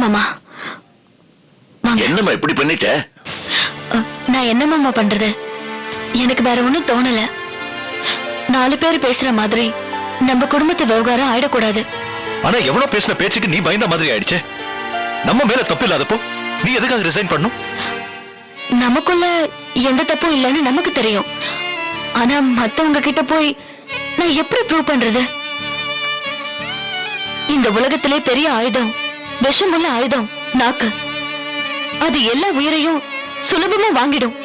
மாமா. என்னம்மா இப்படி பண்ணிட்ட? நான் என்ன மாமா பண்றது? எனக்கு வேற ஒண்ணும் தோணல. 4 பேர் பேசுற மாதிரி நம்ம குடும்பத்து விவகாரம் ஆயிடக்கூடாது. ஆனா எவ்வளவு பேசின பேச்சுக்கு நீ பயந்த மாதிரி ஆயிடுச்சு. நம்ம மேல தப்பு இல்லாதப்போ நீ எதுக்காக ரிசைன் பண்ணும்? நமக்குள்ள எந்த தப்பும் இல்லைன்னு நமக்கு தெரியும். ஆனா மத்தவங்க கிட்ட போய் நான் எப்படி ப்ரூவ் பண்றது? இந்த உலகத்திலே பெரிய ஆயுதம், விஷமுள்ள ஆயுதம் நாக்கு. அது எல்லா உயிரையும் சுலபமா வாங்கிடும்.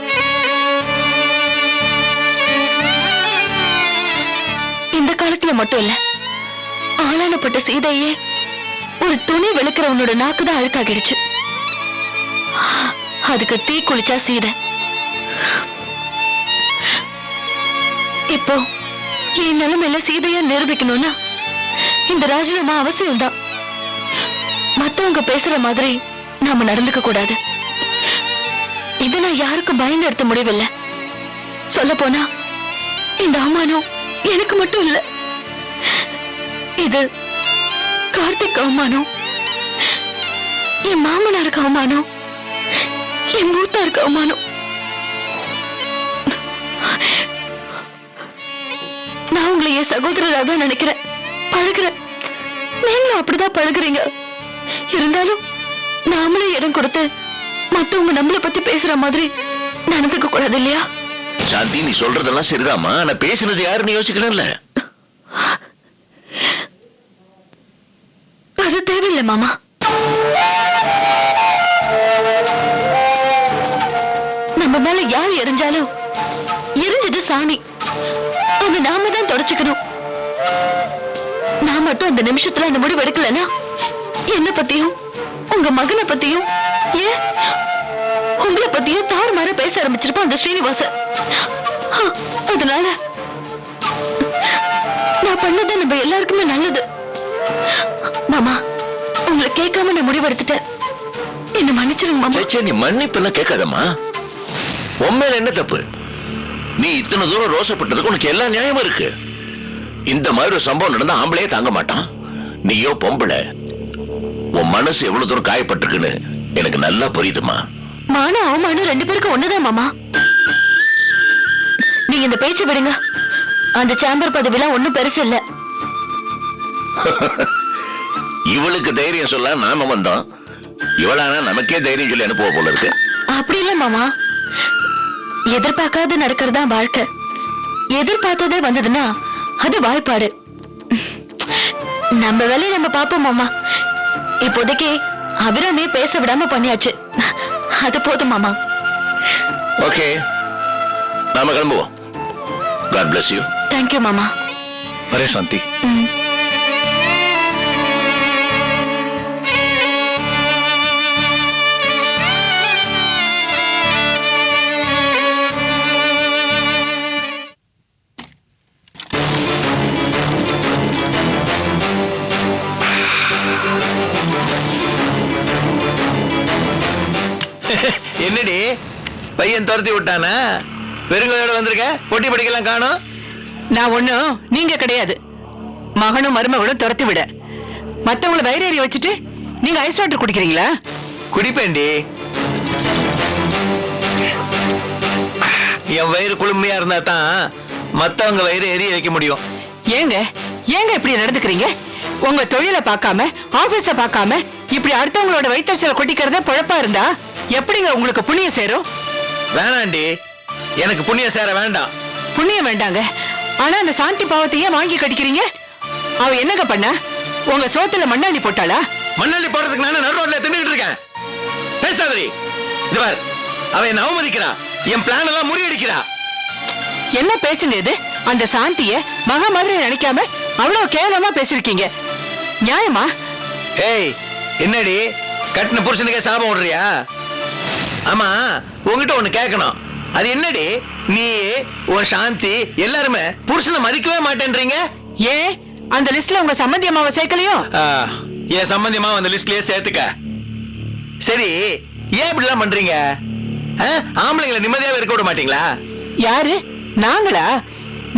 இந்த காலத்துல மட்டும் இல்ல, ஆளானப்பட்ட சீதையே ஒரு துணி வெளுக்கிறவனோட நாக்குதான் அழுக்காகிடுச்சு. அதுக்கு தீ குளிச்சா சீதை. இப்போ என் நிலைமையில சீதையா நிரூபிக்கணும்னா இந்த ராஜினாமா அவசியம் தான். மத்தவங்க பேசுற மாதிரி நாம நடந்துக்க கூடாது. இது நான் யாருக்கும் பயந்து எடுத்த முடிவில்லை. சொல்ல போனா இந்த அவமானம் எனக்கு மட்டும் இல்ல, இது கார்த்திக் அவமானம், என் மாமனாருக்கு அவமானம், என் மூத்தாருக்கு அவமானம். நான் உங்களை என் சகோதரராக தான் நினைக்கிறேன், பழகிறேன். நீங்களும் அப்படிதான் பழகுறீங்க. இருந்தாலும் நாமளே இடம் கொடுத்து மத்தவங்க நம்மளை பத்தி பேசுற மாதிரி நடந்துக்க கூடாது இல்லையா? சாந்தி, நீ சொல்றதெல்லாம் சரிதாமா. நான் பேசுனது யாருன்னு யோசிக்கணும்ல. அது தேவையில்லை மாமா. நம்ம மேல யார் எரிஞ்சாலும் எரிஞ்சது சாணி, அது நாம தான் தொடச்சுக்கணும். நான் மட்டும் அந்த நிமிஷத்துல அந்த முடிவு எடுக்கலன்னா என்ன பத்தியும் உங்க மகனை பத்தியும் ஏன் உங்களை பத்தியும் தாறுமாற பேச ஆரம்பிச்சிருப்பான் அந்த ஸ்ரீனிவாசன். அதனால நான் பண்ணது நம்ம எல்லாருக்குமே நல்லது. மாமா, உங்களை கேட்காம நான் முடிவெடுத்துட்டேன், என்ன மன்னிச்சிருங்க மாமா. நீ மன்னிப்பு எல்லாம் கேட்காதம்மா. உண்மையில என்ன தப்பு? நீ இத்தனை தூரம் ரோசப்பட்டதுக்கு உனக்கு எல்லா நியாயமும் இருக்கு. இந்த மாதிரி ஒரு சம்பவம் நடந்தா ஆம்பளையே தாங்க மாட்டான். நீயோ பொம்பளை, உன் மனசு எவ்வளவு தூரம் காயப்பட்டிருக்குன்னு எனக்கு நல்லா புரியுதுமா. மான அவமானம் 2 பேருக்கும் ஒண்ணுதான் மாமா. நீங்க இந்த பேச்சு விடுங்க. அந்த சாம்பர் பதவிலாம் ஒண்ணும் பெருசு இல்ல. இவளுக்கு தைரியம் சொல்ல நாம வந்தோம். இவளானா நமக்கே தைரியம் சொல்லி அனுப்புவ போல இருக்கு. அப்படி இல்ல மாமா, எதிர்பார்க்காத நடக்கிறதா வாழ்க்கை. எதிர்பார்த்ததே வந்ததுன்னா அது வாய்ப்பாடு. நம்ம வேலையை நம்ம பாப்போம் மாமா. இப்போதைக்கு அபிராமே பேச விடாம பண்ணியாச்சு, அது போதும் மாமா. ஓகே, நாம கிளம்புவோம். God bless you. Thank you மாமா. அரே சாந்தி, என்னடி பையன் துரத்தி விட்டானா? வெறுங்கையோட வந்திருக்க, பொட்டி படிக்கலாம் காணோம். நான் ஒண்ணும் நீங்க கிடையாது. மகனும் மருமகளும் துரத்தி விட மத்தவங்களை வயிறேறி வச்சுட்டு நீங்க ஐஸ் வாட்டர் குடிக்கிறீங்களா? குடிப்பேண்டி. என் வயிறு குளுமையா இருந்தா தான் மத்தவங்க வயிறு எரிய வைக்க முடியும். ஏங்க ஏங்க இப்படி நடந்துக்கிறீங்க? உங்க தொழிலை பார்க்காம, ஆபீஸ பார்க்காம இப்படி அடுத்தவங்களோட வயிற்றுச்சலை கொட்டிக்கிறத பொழப்பா இருந்தா எப்படிங்க உங்களுக்கு புண்ணியம் சேரும்? வேணாண்டி, எனக்கு புண்ணியம் சேர வேண்டாம். புண்ணியம் வேண்டாங்க, ஆனா அந்த சாந்தி பாவத்தையே வாங்கி கடிக்கிறீங்க. அவ என்னங்க பண்ண? உங்க சோத்துல மண்ணாளி போட்டாளா? மண்ணாளி போடுறதுக்கு நானே நடு ரோட்ல தின்னுட்டு இருக்கேன். பேசாதடி. இது பார், அவ என்ன அவமதிக்கிறா, என் பிளான் எல்லாம் முறியடிக்கிறா. என்ன பேசுங்க இது? அந்த சாந்திய மகா மாதிரி நினைக்காம அவ்வளவு கேவலமா பேசிருக்கீங்க, நியாயமா? ஏய், என்னடி கட்டின புருஷனுக்கே சாபம் விடுறியா? ஆமா, உங்ககிட்ட ஒண்ணு கேட்கணும். அது என்னடி, நீ உன் சாந்தி எல்லாருமே புருஷனை மதிக்கவே மாட்டேன்றீங்க? ஏன் அந்த லிஸ்ட்ல உங்க சம்பந்தி அம்மாவை சேர்க்கலையோ? என் சம்பந்தி அம்மாவை அந்த லிஸ்ட்லயே சேர்த்துக்க. சரி, ஏன் இப்படி எல்லாம் பண்றீங்க? ஆம்பளைங்களை நிம்மதியாவே இருக்க விட மாட்டீங்களா? யாரு? நாங்களா?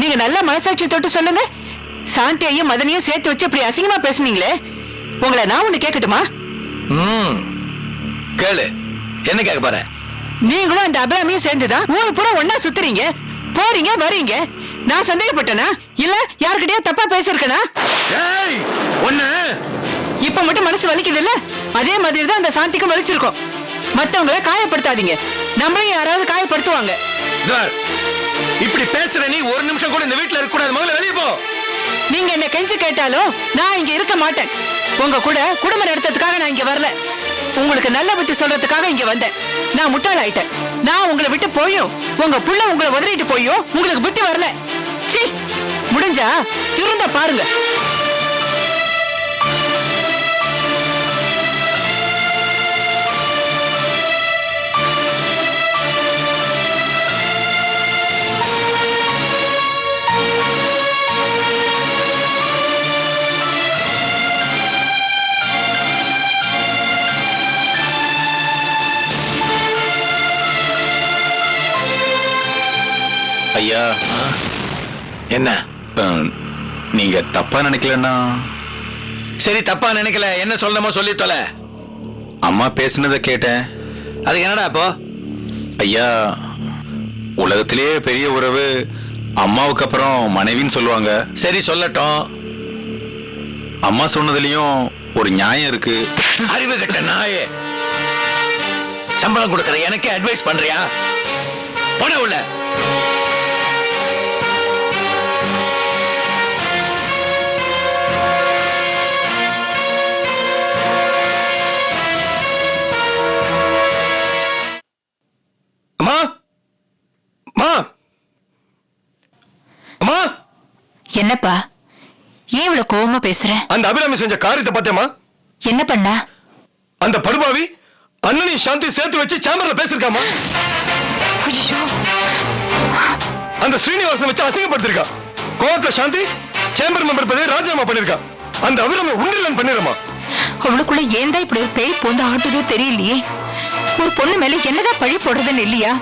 நீங்க நல்ல மனசாட்சி தொட்டு சொல்லுங்க. சாந்தியையும் மதனையும் சேர்த்து வச்சு இப்படி அசிங்கமா பேசுனீங்களே, உங்களை நான் ஒண்ணு கேட்கட்டுமா? கேளு, என்ன கேட்க போற? நீங்களும் அந்த அபிராமியும் சேர்ந்துதான் ஊரு பூரா ஒன்னா சுத்துறீங்க, போறீங்க வரீங்க. நான் சந்தேகப்பட்டனா இல்ல யாருக்கிட்டயா தப்பா பேசிருக்கனா? இப்ப மட்டும் மனசு வலிக்குது இல்ல, அதே மாதிரி தான் அந்த சாந்திக்கும் வலிச்சிருக்கோம். மத்தவங்களை காயப்படுத்தாதீங்க, நம்மளையும் யாராவது காயப்படுத்துவாங்க. இப்படி பேசுற நீ ஒரு நிமிஷம் கூட இந்த வீட்டுல இருக்க கூடாது. முதல்ல வெளியே போ. நீங்க என்ன கெஞ்சி கேட்டாலும் நான் இங்க இருக்க மாட்டேன். உங்க கூட குடும்பம் நடத்துறதுக்காக நான் இங்க வரல, உங்களுக்கு நல்ல புத்தி சொல்றதுக்காக இங்க வந்தேன். நான் முட்டாள் ஆயிட்டேன். நான் உங்களை விட்டு போயும் உங்க புள்ள உங்களை உதறிட்டு போயும் உங்களுக்கு புத்தி வரல. சீ, முடிஞ்சா திருந்த பாருங்க. ஐயா, என்ன? நீங்க தப்பா நினைக்கலன்னா? சரி, தப்பா நினைக்கல. என்ன சொல்லணுமோ சொல்லி தொலை. அம்மா பேசினதை கேட்டேன். அதுக்கு என்னடா அப்போ? ஐயா, உலகத்திலேயே பெரிய உறவு அம்மாவுக்கு அப்புறம் மனைவின்னு சொல்லுவாங்க. சரி, சொல்லட்டும். அம்மா சொன்னதுலயும் ஒரு நியாயம் இருக்கு. அறிவு கட்ட நாயே, சம்பளம் கொடுக்கற எனக்கே அட்வைஸ் பண்றியா? போன உள்ள. என்னப்பா ஏன் இவ்வளவு கோவமா பேசுற? அந்த அபிராமி செஞ்ச காரியத்தை பார்த்தேமா? என்ன பண்ணா? அந்த படுபாவி அண்ணனி சாந்தி சேர்த்து வச்சு சேம்பர்ல பேசிருக்காமா. அந்த ஸ்ரீனிவாசனை வச்சு அசிங்கப்படுத்திருக்கா. கோவத்துல சாந்தி சேம்பர் மெம்பர் பதவி ராஜினாமா பண்ணிருக்கா. அந்த அபிராமி உண்டிலன் பண்ணிரமா. அவளுக்குள்ள ஏன்தான் இப்படி ஒரு பேய் போந்து ஆட்டுதோ தெரியலையே. ஒரு பொண்ணு மேல என்னதான் பழி போடுறதுன்னு இல்லையா?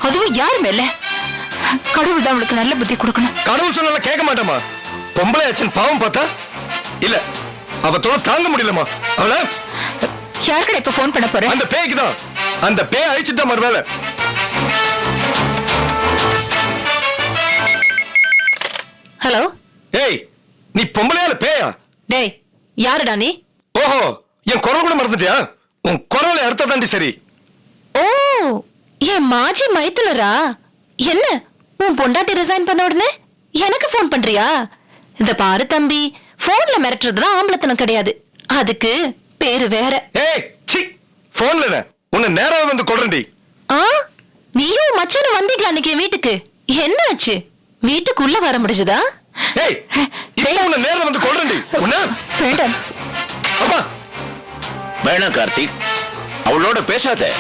அதுவும் யார் மேல? கடவுள் தான் அவளுக்கு நல்ல புத்தி கொடுக்கணும். கடவுள் சொன்னால கேட்க மாட்டேமா. பொம்பளை ஆச்சன் பாவம் பார்த்தா இல்ல, அவ தோட தாங்க முடியலமா. அவள யாருக்கட இப்ப போன் பண்ண போற? அந்த பேய்க்கு தான். அந்த பேய் அழிச்சுட்டா மறு வேலை. ஹலோ. ஏய், நீ பொம்பளையால பேயா? டேய், யாருடா நீ? ஓஹோ, என் குரல் கூட மறந்துட்டியா? உன் குரலை அர்த்தம் தாண்டி சரி. ஓ, என் மாஜி மைத்துனரா? என்ன உன் பொண்டாட்டி ரிசைன் பண்ண உடனே எனக்கு போன் பண்றியா? இந்த பாரு தம்பி, போன்ல மிரட்டுறதுலாம் ஆம்பளத்தனம் கிடையாது, அதுக்கு பேரு வேற. ஏய், சி, போன்ல உன்னை நேராக வந்து கொள்றேன்டி. ஆ, நீயும் மச்சானும் வந்தீங்களா அன்னைக்கு வீட்டுக்கு? என்னாச்சு? வீட்டுக்குள்ள வர முடிஞ்சதா? ஏய், இப்போ உன்னை நேரா வந்து கொள்றேன்டி. உன்னை வேண்டாம். அப்பா வேணாம் கார்த்திக், அவளோட பேசாத.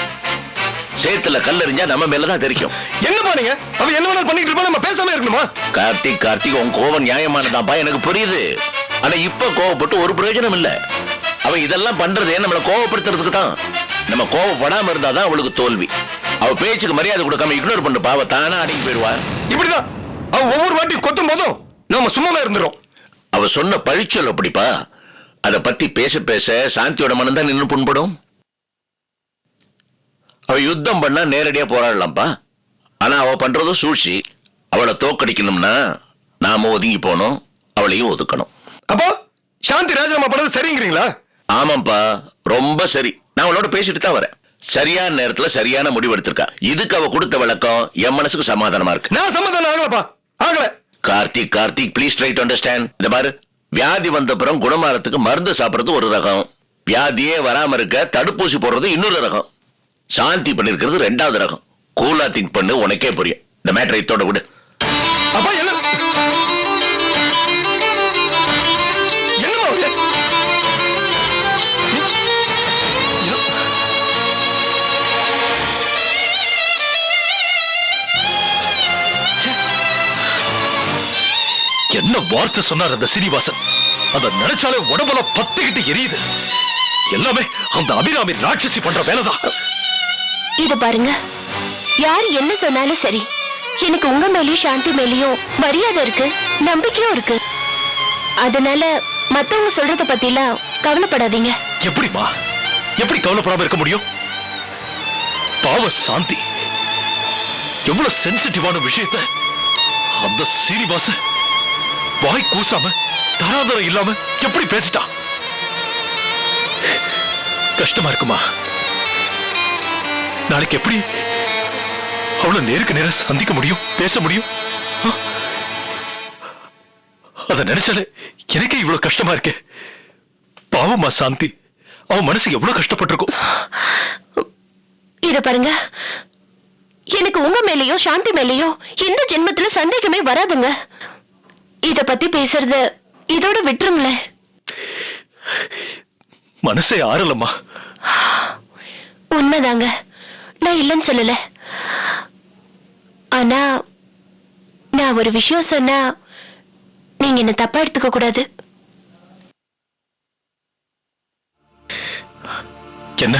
சேத்துல கல்லறிஞ்சா நம்ம மேலதான் தெரிக்கும். என்ன பாருங்க, அவ என்ன வேணாலும் பண்ணிட்டு இருப்பா, நம்ம பேசாம இருக்கணுமா? கார்த்திக், உன் கோவம் நியாயமானதாப்பா, எனக்கு புரியுது. ஆனா இப்ப கோவப்பட்டு ஒரு பிரயோஜனம் இல்ல. அவ இதெல்லாம் பண்றதே நம்மள கோவப்படுத்துறதுக்கு தான். நம்ம கோவப்படாம இருந்தாதான் அவளுக்கு தோல்வி. அவ பேச்சுக்கு மரியாதை கொடுக்காம இக்னோர் பண்ணு, பாவ தானா அடங்கி போயிடுவா. இப்படிதான் அவ ஒவ்வொரு வாட்டி கொத்தும் போதும் நம்ம சும்மாவே இருந்துரும். அவ சொன்ன பழிச்சொல் அப்படிப்பா. அத பத்தி பேச பேச சாந்தியோட மனம் தான் நின்னு புண்படும். அவ யுத்தம் பண்ணா நேரடியா போராடலாம்ப்பா. ஆனா அவ பண்றதும் சூழ்ச்சி. அவளை தோக்கடிக்கணும்னா நாம ஒதுங்கி போனோம், அவளையும் ஒதுக்கணும். அப்போ சாந்தி ராஜினாமா பண்ணது சரிங்கிறீங்களா? ஆமாப்பா, ரொம்ப சரி. நான் அவளோட பேசிட்டு தான் வரேன். சரியான நேரத்துல சரியான முடிவு எடுத்திருக்கா. இதுக்கு அவ கொடுத்த விளக்கம் என் மனசுக்கு சமாதானமா இருக்கு. நான் சமாதானம் ஆகலப்பா, ஆகல. Karthik please try to understand. இந்த பாரு, வியாதி வந்த அப்புறம் குணமாறதுக்கு மருந்து சாப்பிடுறது ஒரு ரகம், வியாதியே வராம இருக்க தடுப்பூசி போடுறது இன்னொரு ரகம், சாந்தி பண்ணிருக்கிறது ரெண்டாவது ரகம். கூலா திங்க் பண்ணு, உனக்கே புரியும். இந்த மேட்டரை இத்தோட விடு. அப்பா என்ன என்ன வார்த்தை சொன்னார் அந்த சீனிவாசன்? அத நினைச்சாலே உடம்புல பத்திக்கிட்டு எரியுது. எல்லாமே அந்த அபிராமி ராட்சசி பண்ற வேலைதான். இத பாருங்க, யார் என்ன சொன்னாலும் சரி, எனக்கு உங்க மேலயும் சாந்தி மேலயும் மரியாதை இருக்கு, நம்பிக்கையும் இருக்கு. அதனால மத்தவங்க சொல்றத பத்தி எல்லாம் கவலைப்படாதீங்க. எப்படிமா? எப்படி கவலைப்படாம இருக்க முடியும்? பாவ சாந்தி எவ்வளவு சென்சிட்டிவான விஷயத்த அந்த சீனிவாச வாய் கூசாம தராதரம் இல்லாம எப்படி பேசிட்டா? கஷ்டமா இருக்குமா? நாளைக்கு எப்படி அவளை நேருக்கு நேர சந்திக்க முடியும், பேச முடியும்? அத நினைச்சாலே எனக்கே இவ்வளவு கஷ்டமா இருக்கே. பாவமா சாந்தி, அவன் மனசு எவ்வளவு கஷ்டப்பட்டிருக்கும். இத பாருங்க, எனக்கு உங்க மேலயோ சாந்தி மேலயோ இந்த ஜென்மத்துல சந்தேகமே வராதுங்க. இத பத்தி பேசுறத இதோட விட்டுருங்களேன். மனசே ஆறலம்மா. உண்மைதாங்க, நான் இல்லைன்னு சொல்லல. ஆனா நான் ஒரு விஷயம் சொன்னா நீங்க என்ன தப்பா எடுத்துக்க கூடாது. என்ன?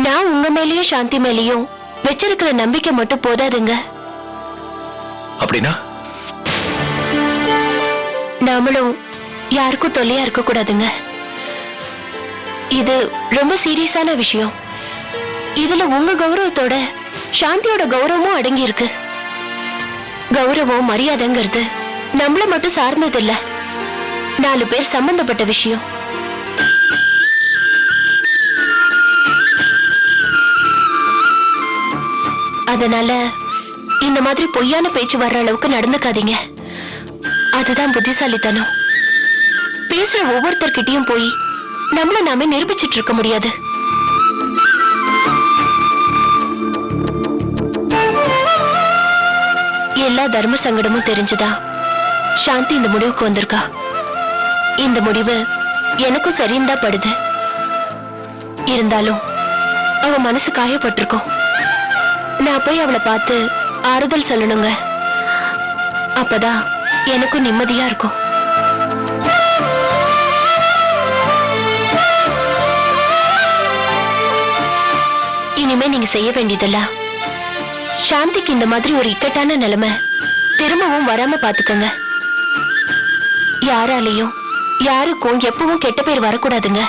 நான் உங்க மேலயும் சாந்தி மேலயும் வச்சிருக்கிற நம்பிக்கை மட்டும் போதாதுங்க. அப்படின்னா நாமளும் யாருக்கும் தொல்லையா இருக்க கூடாதுங்க. இது ரொம்ப சீரியஸான விஷயம். இதுல உங்க கௌரவத்தோட சாந்தியோட கௌரவமும் அடங்கி இருக்கு. கௌரவம் மரியாதைங்கிறது நம்மள மட்டும் சார்ந்தது இல்ல, 4 பேர் சம்பந்தப்பட்ட விஷயம். அதனால இந்த மாதிரி பொய்யான பேச்சு வர்ற அளவுக்கு நடந்துக்காதீங்க. அதுதான் புத்திசாலித்தனம். பேசுற ஒவ்வொருத்தர்கிட்டயும் போய் நம்மள நாமே நிரூபிச்சிட்டு இருக்க முடியாது. எல்லா தர்ம சங்கடமும் தெரிஞ்சுதா சாந்தி இந்த முடிவுக்கு வந்திருக்கா. இந்த முடிவு எனக்கும் சரின்னு தான் படுது. இருந்தாலும் அவ மனசு காயப்பட்டிருக்கும். நான் போய் அவளை பார்த்து ஆறுதல் சொல்லணுங்க. அப்பதான் எனக்கும் நிம்மதியா இருக்கும். இனிமே நீங்க செய்ய வேண்டியதெல்லாம் சாந்திக்கு இந்த மாதிரி ஒரு இக்கட்டான நிலைமை திரும்பவும் வராம பாத்துக்கங்க. யாராலையும் யாருக்கும் எப்பவும் கெட்ட பேர் வரக்கூடாதுங்க.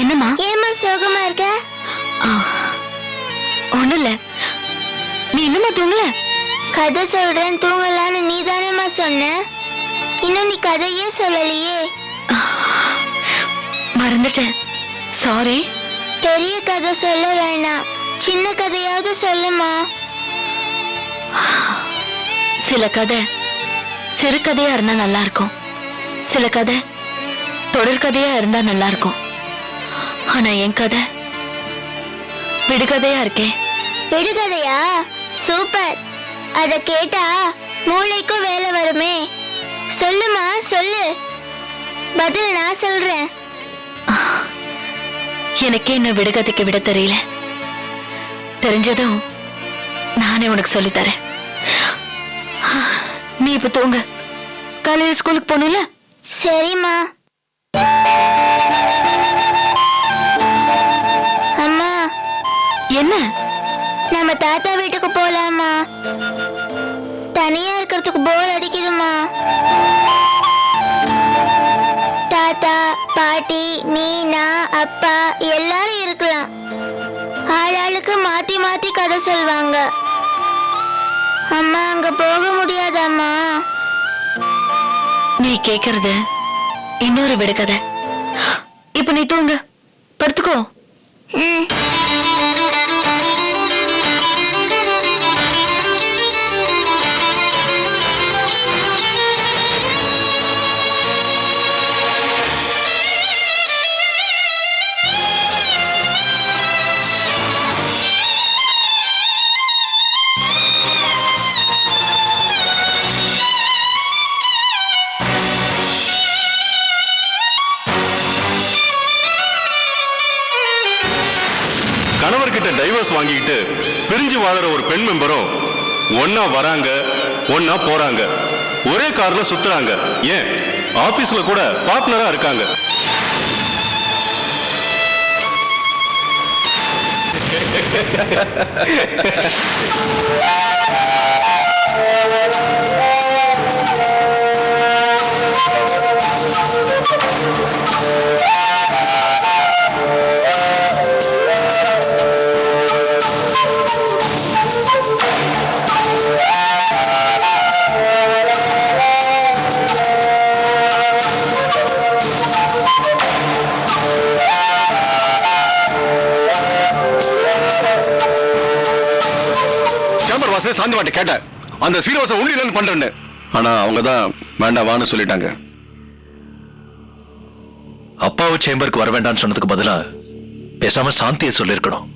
என்னம்மா? ஏம்மா சோகமா இருக்க? ஒண்ணும் இல்ல. நீ இன்னுமா தூங்கல? கதை சொல்றேன் தூங்கலான்னு நீ தானேம்மா சொன்ன. இன்னும் நீ கதையே சொல்லலையே. மறந்துட்டேன், சாரி. பெரிய கதை சொல்ல வேணாம், சின்ன கதையாவது சொல்லுமா. சில கதை சிறு கதையா இருந்தா நல்லா இருக்கும், சில கதை தொடர் கதையா இருந்தா நல்லா இருக்கும். ஆனா என் கதை விடுகதையா இருக்கே. விடுகதையா? சூப்பர். அத கேட்டா மூளைக்கும் வேலை வருமே. சொல்லுமா சொல்லு, பதில் நான் சொல்றேன். எனக்கே இன்னும் விடுகதைக்கு விட தெரியல. தெரிஞ்சதும் நானே உனக்கு சொல்லித்தரேன். நீ இப்ப தூங்க, காலையில ஸ்கூலுக்கு போகணும்ல. சரிம்மா. அம்மா, என்ன? நம்ம தாத்தா வீட்டுக்கு போலாமா? தனியா இருக்கிறதுக்கு போர் அடிக்குதுமா. தாத்தா பாட்டி நீனா அப்பா எல்லாரும் இருக்கலாம். ஆளாளுக்கு மாத்தி மாத்தி கதை சொல்வாங்க. அம்மா அங்க போக முடியாதாம்மா? நீ கேக்குறது இன்னொரு விடுகதை. இப்ப நீ தூங்க, படுத்துக்கோ. ம். டைவர்ஸ் வாங்கிக்கிட்டு பிரிஞ்சு வாழற ஒரு பெண் மெம்பரும் ஒன்னா வராங்க, ஒன்னா போறாங்க, ஒரே கார்ல சுத்துறாங்க, ஏன் ஆபீஸ்ல கூட பார்ட்னரா இருக்காங்க. சேம்பர் வாசே சாந்தி வாட்டி கேட்டேன், அந்த சீனிவாசன் ஒண்ணு இல்லைன்னு பண்றேன்னு. ஆனா அவங்க தான் வேண்டாம் வான்னு சொல்லிட்டாங்க. அப்பாவை சேம்பருக்கு வர வேண்டாம்னு சொன்னதுக்கு பதிலா பேசாம சாந்தியை சொல்லிருக்கணும்.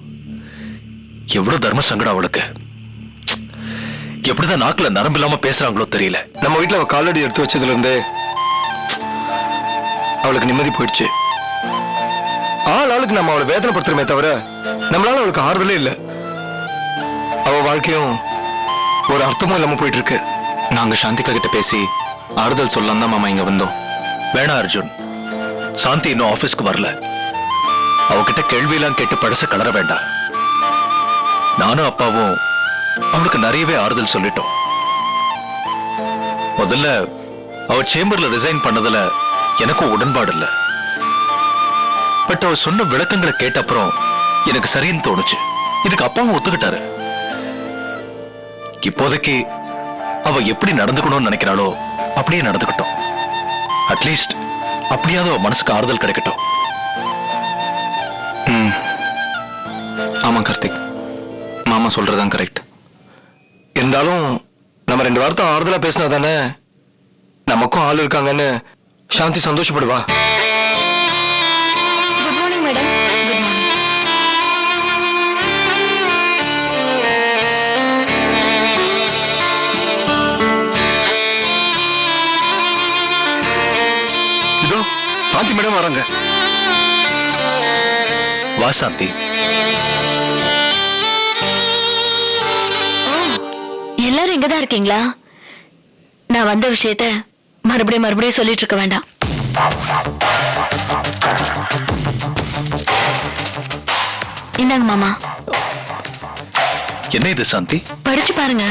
எவ்வளவு தர்ம சங்கடம் அவளுக்கு. எப்படிதான் நாக்குல நரம்பு இல்லாம பேசுறாங்களோ தெரியல. நம்ம வீட்டுல அவ காலடி எடுத்து வச்சதுல இருந்தே அவளுக்கு நிம்மதி போயிடுச்சு. ஆளுக்கு நம்ம அவளை வேதனைப்படுத்துறமே தவிர நம்மளால அவளுக்கு ஆறுதலே இல்லை. அவ வாழ்க்கையும் ஒரு அர்த்தமும் இல்லாம போயிட்டு இருக்கு. நாங்க சாந்திகா கிட்ட பேசி ஆறுதல் சொல்லலாம் தான் மாமா இங்க வந்தோம். வேணா அர்ஜுன், சாந்தி இன்னும் ஆபீஸ்க்கு வரல. அவகிட்ட கேள்வியெல்லாம் கேட்டு பழச கலர வேண்டாம். நானும் அப்பாவும் அவளுக்கு நிறையவே ஆறுதல் சொல்லிட்டோம். முதல்ல அவ சேம்பர்ல ரிசைன் பண்ணதுல எனக்கும் உடன்பாடு இல்லை. பட் அவ சொன்ன விளக்கங்களை கேட்ட அப்புறம் எனக்கு சரின்னு தோணுச்சு. இதுக்கு அப்பாவும் ஒத்துக்கிட்டாரு. இப்போதைக்கு அவ எப்படி நடந்துக்கணும்னு நினைக்கிறாளோ அப்படியே நடந்துக்கிட்டோம். அட்லீஸ்ட் அப்படியாவது அவ மனசுக்கு ஆறுதல் கிடைக்கட்டும். ஆமா கார்த்திக், மாமா சொல்றதுதான் கரெக்ட். இருந்தாலும் நம்ம 2 வார்த்தை ஆறுதலா பேசினா தானே நமக்கும் ஆள் இருக்காங்கன்னு சாந்தி சந்தோஷப்படுவா. Good morning madam. இதோ சாந்தி மேடம் வராங்க. வா சாந்தி. எல்லாரும் இங்கதான் இருக்கீங்களா? நான் வந்த விஷயத்த மறுபடியும் சொல்லிட்டு இருக்க வேண்டாம். இந்தாங்க மாமா. என்ன இது சாந்தி? படிச்சு பாருங்க.